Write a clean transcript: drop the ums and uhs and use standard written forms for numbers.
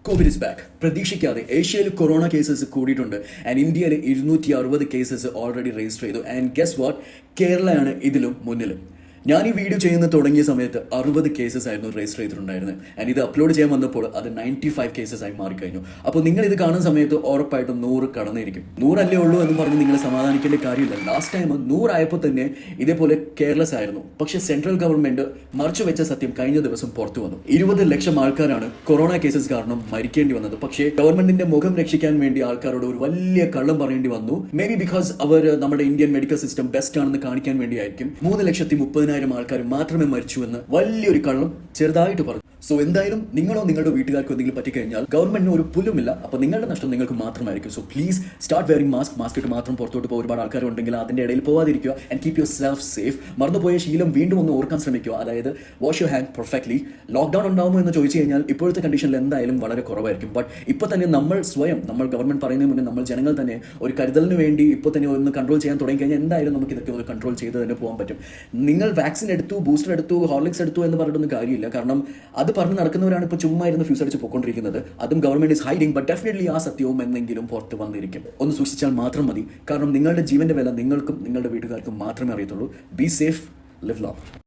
Covid is back. പ്രതീക്ഷിക്കാതെ ഏഷ്യയിൽ corona cases കൂടിയിട്ടുണ്ട്. ആൻഡ് ഇന്ത്യയിൽ 260 കേസസ് ഓൾറെഡി രജിസ്റ്റർ ചെയ്തു. ആൻഡ് ഗസ് വാട്ട്, കേരളയാണ് ഇതിലും മുന്നിൽ. ഞാൻ ഈ വീഡിയോ ചെയ്യുന്ന തുടങ്ങിയ സമയത്ത് 60 കേസസ് ആയിരുന്നു രജിസ്റ്റർ ചെയ്തിട്ടുണ്ടായിരുന്നത്. ആൻഡ് ഇത് അപ്ലോഡ് ചെയ്യാൻ വന്നപ്പോൾ അത് 95 കേസസ് ആയി മാറിക്കഴിഞ്ഞു. അപ്പോൾ നിങ്ങൾ ഇത് കാണുന്ന സമയത്ത് ഉറപ്പായിട്ടും 100 കടന്നിരിക്കും. 100 അല്ലേ ഉള്ളൂ എന്ന് പറഞ്ഞ് നിങ്ങൾ സമാധാനിക്കേണ്ട കാര്യമില്ല. ലാസ്റ്റ് ടൈം 100 ആയപ്പോൾ തന്നെ ഇതേപോലെ കെയർലെസ് ആയിരുന്നു. പക്ഷേ സെൻട്രൽ ഗവൺമെന്റ് മറച്ചു വെച്ച സത്യം കഴിഞ്ഞ ദിവസം പുറത്തു വന്നു. 20 ലക്ഷം ആൾക്കാരാണ് കൊറോണ കേസസ് കാരണം മരിക്കേണ്ടി വന്നത്. പക്ഷേ ഗവൺമെന്റിന്റെ മുഖം രക്ഷിക്കാൻ വേണ്ടി ആൾക്കാരോട് ഒരു വലിയ കള്ളം പറയേണ്ടി വന്നു. മേ ബി ബിക്കോസ് അവർ നമ്മുടെ ഇന്ത്യൻ മെഡിക്കൽ സിസ്റ്റം ബെസ്റ്റ് ആണെന്ന് കാണിക്കാൻ വേണ്ടിയായിരിക്കും. 3,30,000 ആൾക്കാർ മാത്രമേ മരിച്ചു എന്ന് വലിയൊരു കള്ളം ചെറുതായിട്ട് പറഞ്ഞു. സോ എന്തായാലും നിങ്ങളോ നിങ്ങളുടെ വീട്ടുകാർക്കോ എന്തെങ്കിലും പറ്റിക്കഴിഞ്ഞാൽ ഗവൺമെന്റിന് ഒരു പുല്ലുമില്ല. അപ്പോൾ നിങ്ങളുടെ നഷ്ടം നിങ്ങൾക്ക് മാത്രമായിരിക്കും. So please start wearing mask ഇട്ട് മാത്രം പുറത്തോട്ട് പോകുക. ഒരുപാട് ആൾക്കാരുണ്ടെങ്കിൽ അതിന്റെ ഇടയിൽ പോവാതിരിക്കുക. And keep yourself safe. മറന്നുപോയ ശീലം വീണ്ടും ഒന്ന് ഓർക്കാൻ ശ്രമിക്കുക. അതായത് wash your hand perfectly. Lockdown ഉണ്ടാവുമോ എന്ന് ചോദിച്ചു കഴിഞ്ഞാൽ ഇപ്പോഴത്തെ കണ്ടീഷനിൽ എന്തായാലും വളരെ കുറവായിരിക്കും. ബട്ട് ഇപ്പോൾ തന്നെ നമ്മൾ ഗവൺമെന്റ് പറയുന്നതിന് മുന്നേ നമ്മൾ ജനങ്ങൾ തന്നെ ഒരു കരുതലിന് വേണ്ടി ഇപ്പോൾ തന്നെ ഒന്ന് കൺട്രോൾ ചെയ്യാൻ തുടങ്ങി കഴിഞ്ഞാൽ എന്തായാലും നമുക്ക് ഇതൊക്കെ ഒന്ന് കൺട്രോൾ ചെയ്ത് തന്നെ പോകാൻ പറ്റും. നിങ്ങൾ വാക്സിൻ എടുത്തു, ബൂസ്റ്റർ എടുത്തു, ഹോർലിക്സ് എടുത്തു എന്ന് പറഞ്ഞിട്ടൊന്നും കാര്യമില്ല. കാരണം അത് പറഞ്ഞ് നടക്കുന്നവരാണ് ഇപ്പോൾ ചുമ്മാ ഇരുന്ന് ഫ്യൂസ് അടിച്ച് പോയിക്കൊണ്ടിരിക്കുന്നത്. അതും government is hiding. But definitely ആ സത്യവും എന്നെങ്കിലും പുറത്ത് വന്നിരിക്കും. ഒന്ന് സൂക്ഷിച്ചാൽ മാത്രം മതി. കാരണം നിങ്ങളുടെ ജീവന്റെ വില നിങ്ങൾക്കും നിങ്ങളുടെ വീട്ടുകാർക്കും മാത്രമേ അറിയത്തുള്ളൂ. Be safe, live love.